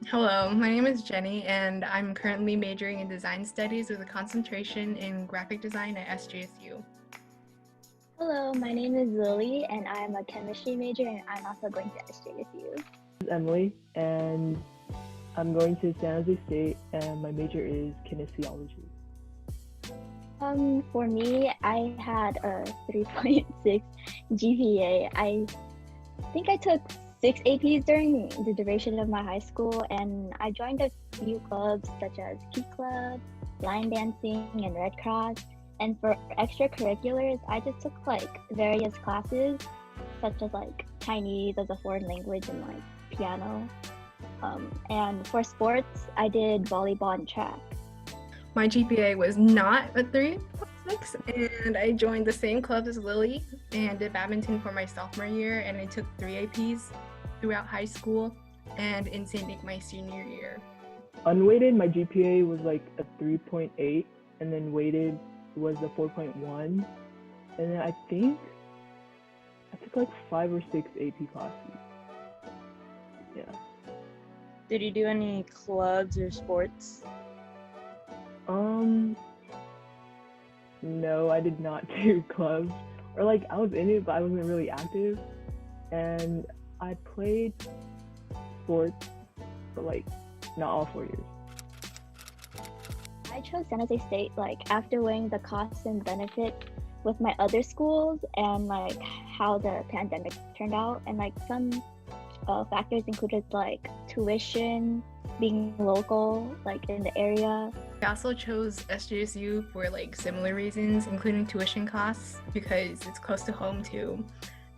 Hello, my name is Jenny, and I'm currently majoring in design studies with a concentration in graphic design at SJSU. Hello, my name is Lily, and I'm a chemistry major, and I'm also going to SJSU. Is Emily, and I'm going to San Jose State, and my major is kinesiology. For me, I had a 3.6 GPA. I think I took 6 APs during the duration of my high school, and I joined a few clubs such as Key Club, line dancing, and Red Cross. And for extracurriculars, I just took like various classes, such as like Chinese as a foreign language and like piano. And for sports, I did volleyball and track. My GPA was not a 3.6, and I joined the same club as Lily and did badminton for my sophomore year, and I took 3 APs throughout high school and in St. Nick my senior year. Unweighted, my GPA was like a 3.8, and then weighted was a 4.1. And then I think I took like 5 or 6 AP classes. Yeah. Did you do any clubs or sports? No, I did not do clubs. Or like I was in it, but I wasn't really active. And I played sports, but like not all 4 years. I chose San Jose State like after weighing the costs and benefits with my other schools and like how the pandemic turned out, and like some factors included like tuition, being local, like in the area. I also chose SJSU for like similar reasons, including tuition costs, because it's close to home too,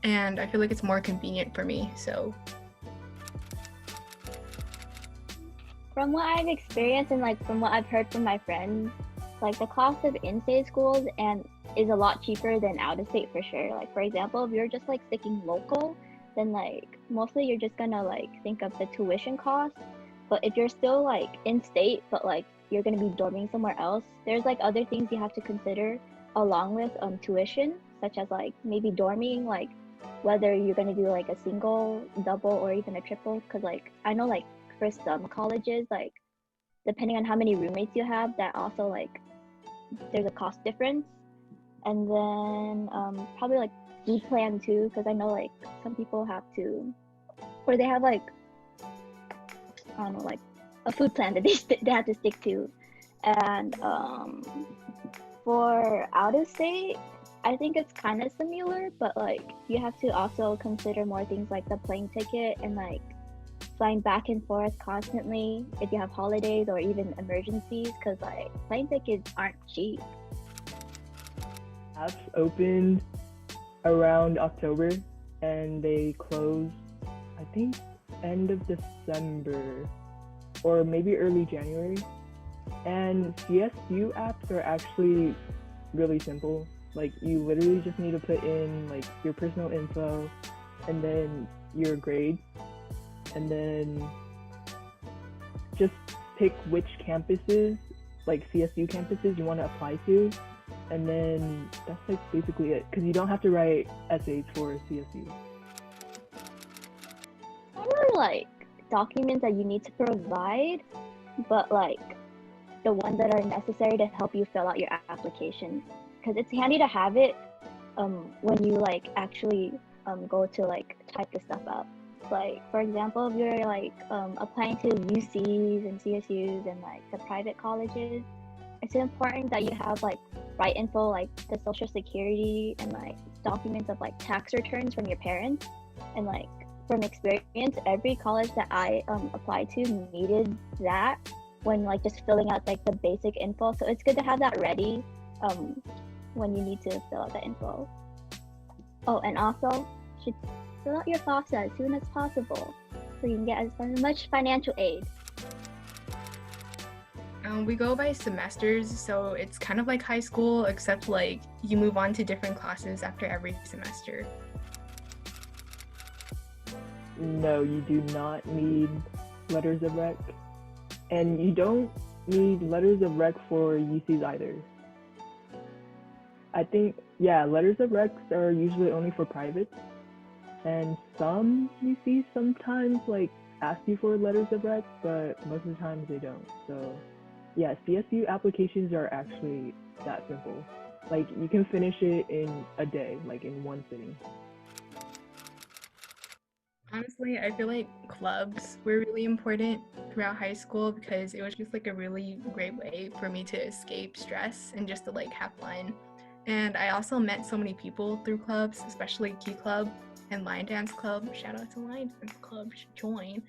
and I feel like it's more convenient for me, so. From what I've experienced and like from what I've heard from my friends, like the cost of in-state schools and is a lot cheaper than out-of-state for sure. Like for example, if you're just like sticking local, then like mostly you're just gonna like think of the tuition cost. But if you're still like in-state, but like you're gonna be dorming somewhere else, there's like other things you have to consider along with tuition, such as like maybe dorming, like whether you're gonna do like a single, double, or even a triple. Because like I know like for some colleges, like depending on how many roommates you have, that also like there's a cost difference. And then probably like food plan too, because I know like some people have to, or they have like I don't know, like a food plan that they have to stick to. And for out of state, I think it's kind of similar, but like you have to also consider more things like the plane ticket and like flying back and forth constantly if you have holidays or even emergencies, because like plane tickets aren't cheap. Apps opened around October, and they closed, I think, end of December or maybe early January. And CSU apps are actually really simple. Like you literally just need to put in like your personal info and then your grade, and then just pick which campuses, like CSU campuses, you want to apply to, and then that's like basically it, because you don't have to write essays for CSU. Not really like documents that you need to provide, but like the ones that are necessary to help you fill out your application, because it's handy to have it when you like actually go to like type the stuff up. Like for example, if you're like applying to UCs and CSUs and like the private colleges, it's important that you have like right info, like the social security and like documents of like tax returns from your parents. And like from experience, every college that I applied to needed that when like just filling out like the basic info. So it's good to have that ready when you need to fill out the info. Oh, and also should fill out your FAFSA as soon as possible so you can get as much financial aid. We go by semesters, so it's kind of like high school, except like you move on to different classes after every semester. No, you do not need letters of rec, and you don't need letters of rec for UCs either. I think, yeah, letters of recs are usually only for privates, and some UCs sometimes like ask you for letters of rec, but most of the times they don't. So yeah, CSU applications are actually that simple. Like you can finish it in a day, like in one sitting. Honestly, I feel like clubs were really important throughout high school because it was just like a really great way for me to escape stress and just to like have fun. And I also met so many people through clubs, especially Key Club and Line Dance Club. Shout out to Line Dance Club, you should join.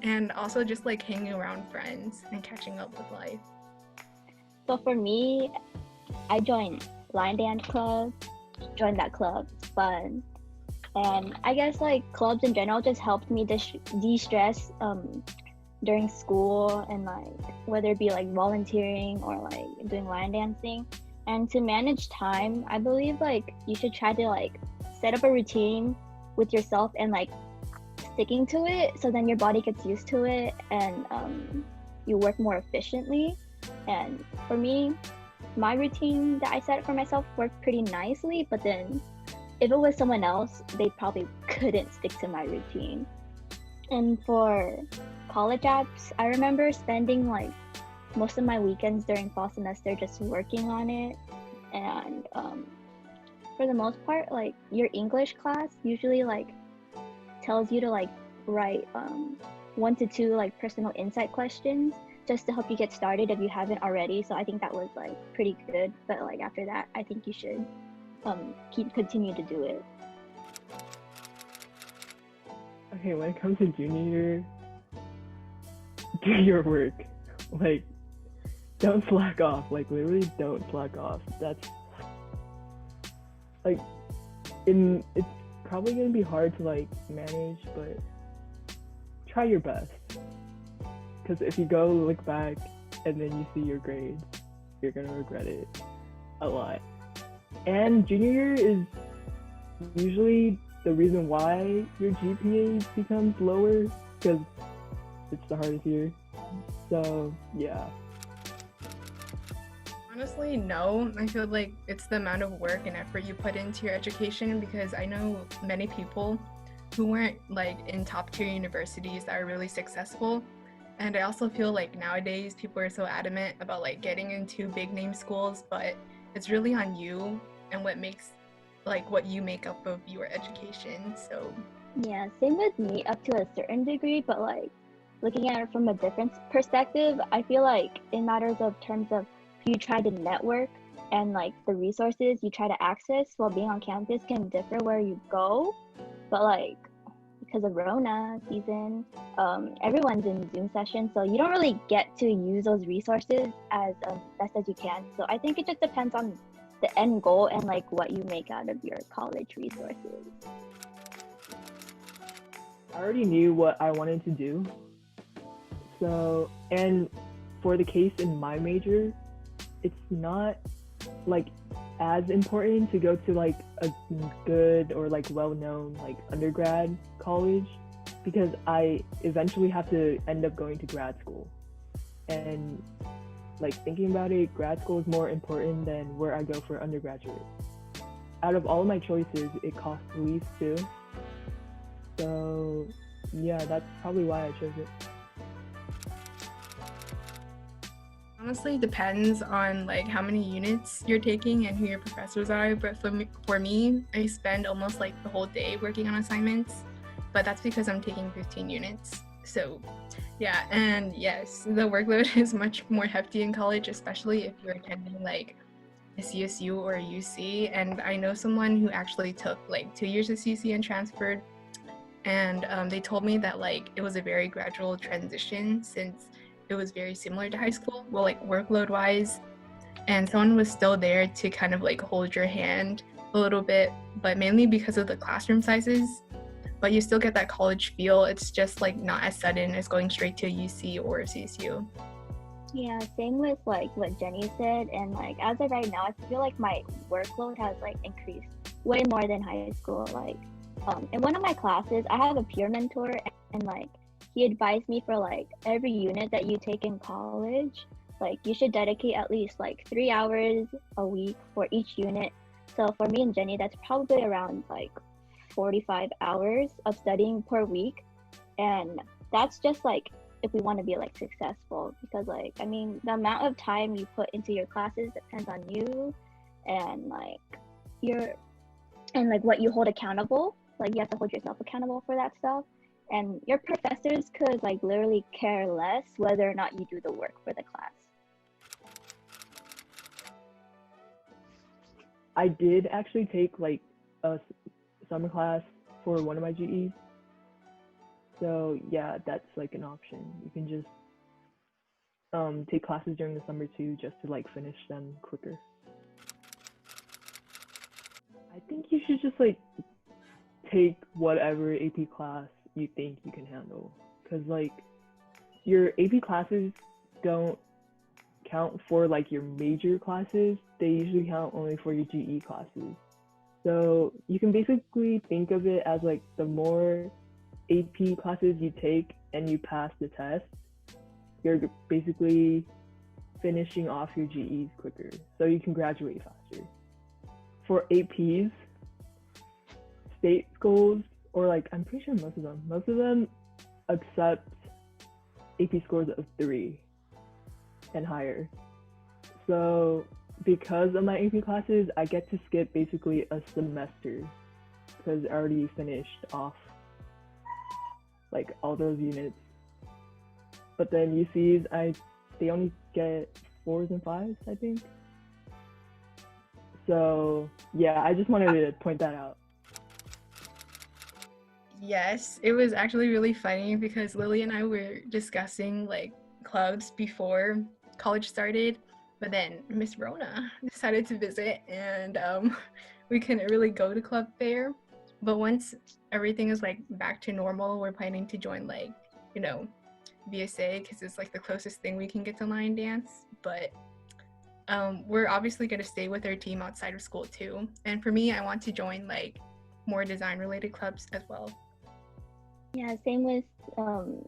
And also just like hanging around friends and catching up with life. So for me, I joined line dance club, joined that club. It's fun. And I guess like clubs in general just helped me de-stress during school, and like whether it be like volunteering or like doing line dancing. And to manage time, I believe like you should try to like set up a routine with yourself and like sticking to it, so then your body gets used to it, and you work more efficiently. And for me, my routine that I set for myself worked pretty nicely, but then if it was someone else, they probably couldn't stick to my routine. And for college apps, I remember spending like most of my weekends during fall semester just working on it. And for the most part, like your English class usually like tells you to like write 1 to 2 like personal insight questions just to help you get started if you haven't already. So I think that was like pretty good. But like after that, I think you should continue to do it. Okay, when it comes to junior year, do your work. Like, don't slack off. Like, literally, don't slack off. That's like, it's probably gonna be hard to like manage, but try your best. Because if you go look back and then you see your grades, you're gonna regret it a lot. And junior year is usually the reason why your GPA becomes lower, because it's the hardest year. So yeah. Honestly, no. I feel like it's the amount of work and effort you put into your education, because I know many people who weren't like in top tier universities that are really successful. And I also feel like nowadays people are so adamant about like getting into big name schools, but it's really on you and what you make up of your education. So Yeah, same with me up to a certain degree, but like looking at it from a different perspective, I feel like in matters of terms of who you try to network and like the resources you try to access while being on campus can differ where you go. But like because of Rona season, everyone's in Zoom sessions, so you don't really get to use those resources as best as you can. So I think it just depends on the end goal and like what you make out of your college resources. I already knew what I wanted to do. So, and for the case in my major, it's not like as important to go to like a good or like well-known like undergrad college, because I eventually have to end up going to grad school. And like thinking about it, grad school is more important than where I go for undergraduate. Out of all of my choices, it costs the least too. So yeah, that's probably why I chose it. honestly, it depends on like how many units you're taking and who your professors are. But for me, I spend almost like the whole day working on assignments, but that's because I'm taking 15 units. So yeah, and yes, the workload is much more hefty in college, especially if you're attending like a CSU or a UC. And I know someone who actually took like 2 years of CC and transferred, and they told me that like it was a very gradual transition since it was very similar to high school, well, like workload wise, and someone was still there to kind of like hold your hand a little bit, but mainly because of the classroom sizes. But you still get that college feel. It's just like not as sudden as going straight to a UC or a CSU. Yeah, same with like what Jenny said. And like as of right now, I feel like my workload has like increased way more than high school. Like in one of my classes, I have a peer mentor, and like he advised me for like every unit that you take in college, like you should dedicate at least like 3 hours a week for each unit. So for me and Jenny, that's probably around like 45 hours of studying per week. And that's just like if we want to be like successful, because like I mean the amount of time you put into your classes depends on you and like your and like what you hold accountable. Like you have to hold yourself accountable for that stuff. And your professors could like literally care less whether or not you do the work for the class. I did actually take like a summer class for one of my GEs. So yeah, that's like an option. You can just take classes during the summer too, just to like finish them quicker. I think you should just like take whatever AP class you think you can handle, because like your AP classes don't count for like your major classes. They usually count only for your GE classes. So you can basically think of it as like the more AP classes you take and you pass the test, you're basically finishing off your GEs quicker, so you can graduate faster. For APs, state schools, or like I'm pretty sure most of them accept AP scores of 3 and higher. So because of my AP classes, I get to skip basically a semester because I already finished off like all those units. But then UCs, they only get 4s and 5s, I think. So yeah, I just wanted to point that out. Yes, it was actually really funny because Lily and I were discussing like clubs before college started, but then Miss Rona decided to visit and we couldn't really go to club fair. But once everything is like back to normal, we're planning to join like, you know, VSA because it's like the closest thing we can get to line dance. But we're obviously going to stay with our team outside of school too. And for me, I want to join like more design related clubs as well. Yeah, same with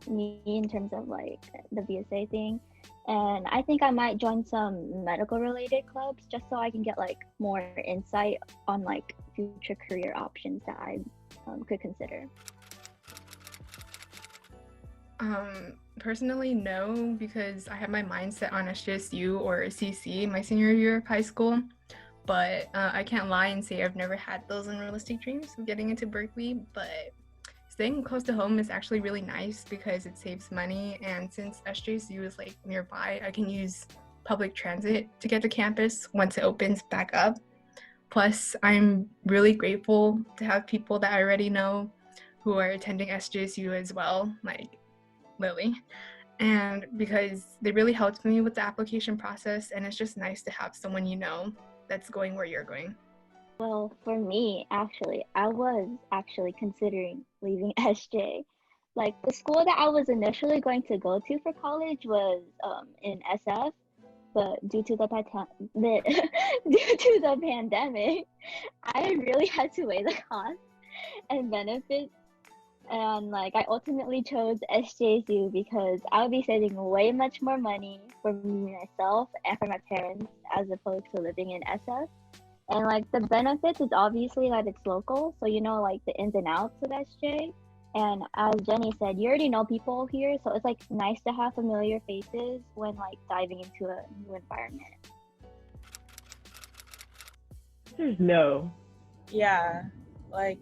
me in terms of like the VSA thing. And I think I might join some medical related clubs just so I can get like more insight on like future career options that I could consider. Personally, no, because I have my mindset on SJSU or CC my senior year of high school. But I can't lie and say I've never had those unrealistic dreams of getting into Berkeley. But staying close to home is actually really nice because it saves money. And since SJSU is like nearby, I can use public transit to get to campus once it opens back up. Plus, I'm really grateful to have people that I already know who are attending SJSU as well, like Lily. And because they really helped me with the application process, and it's just nice to have someone you know that's going where you're going. Well, for me, actually, I was actually considering leaving SJ. Like the school that I was initially going to go to for college was in SF, but due to the due to the pandemic, I really had to weigh the cost and benefits. And like I ultimately chose SJSU because I would be saving way much more money for me myself and for my parents as opposed to living in SF. And like the benefits is obviously that it's local, so you know like the ins and outs of SJ. And as Jenny said, you already know people here, so it's like nice to have familiar faces when like diving into a new environment. There's no. Yeah, like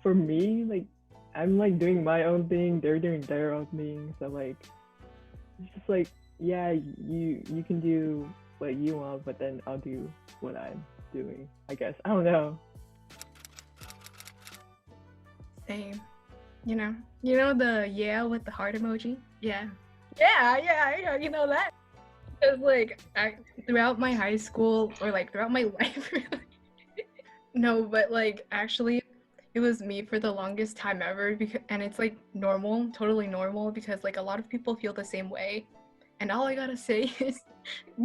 For me, like I'm like doing my own thing, they're doing their own thing, so like it's just like yeah, you can do what you want, but then I'll do what I'm doing, I guess. I don't know. Same. You know the yeah with the heart emoji? Yeah, you know that? Because like throughout my high school or like throughout my life, really. No, but like actually it was me for the longest time ever because and it's like normal, totally normal because like a lot of people feel the same way. And all I gotta say is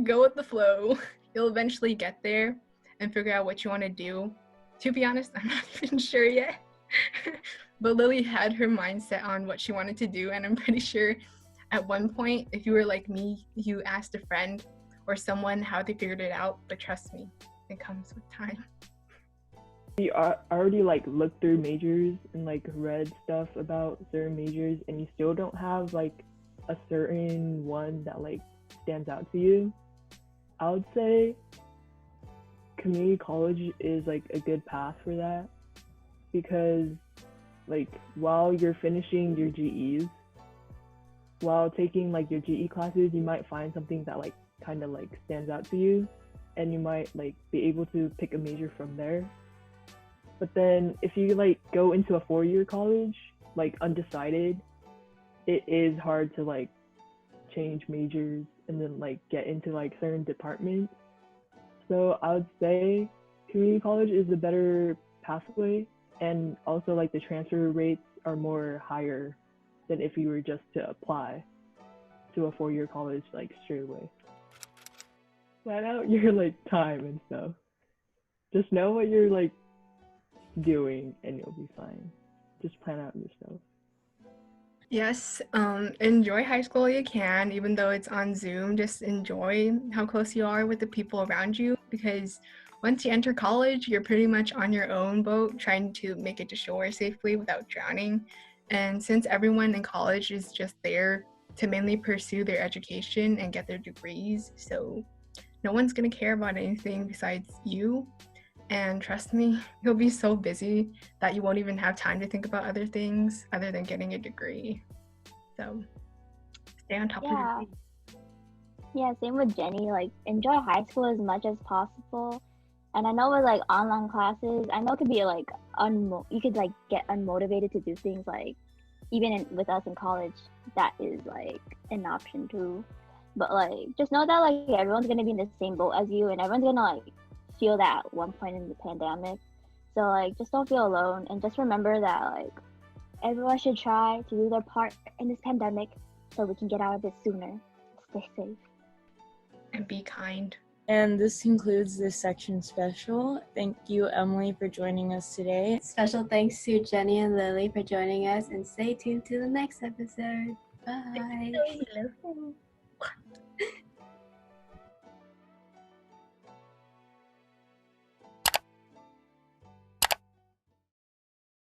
go with the flow. You'll eventually get there and figure out what you want to do. To be honest, I'm not even sure yet. But Lily had her mindset on what she wanted to do, and I'm pretty sure at one point, if you were like me, you asked a friend or someone how they figured it out, but trust me, it comes with time. You already like looked through majors and like read stuff about certain majors, and you still don't have like a certain one that like stands out to you, I would say community college is like a good path for that, because like while you're finishing your GEs, while taking like your GE classes, you might find something that like kind of like stands out to you, and you might like be able to pick a major from there. But then if you like go into a 4-year college like undecided, it is hard to like change majors and then like get into like certain departments. So I would say community college is a better pathway, and also like the transfer rates are more higher than if you were just to apply to a 4-year college like straight away. Plan out your like time and stuff. Just know what you're like doing and you'll be fine. Just plan out your stuff. Yes, enjoy high school while you can, even though it's on Zoom. Just enjoy how close you are with the people around you, because once you enter college, you're pretty much on your own boat trying to make it to shore safely without drowning. And since everyone in college is just there to mainly pursue their education and get their degrees, so no one's gonna care about anything besides you. And trust me, you'll be so busy that you won't even have time to think about other things other than getting a degree. So stay on top of your Yeah. game. Yeah, same with Jenny. Like, enjoy high school as much as possible. And I know with like online classes, I know it could be like you could like get unmotivated to do things like with us in college, that is like an option too. But like, just know that like everyone's gonna be in the same boat as you, and everyone's gonna like feel that at one point in the pandemic. So like, just don't feel alone, and just remember that like everyone should try to do their part in this pandemic so we can get out of it sooner. Stay safe. And be kind. And this concludes this section special. Thank you, Emily, for joining us today. Special thanks to Jenny and Lily for joining us, and stay tuned to the next episode. Bye.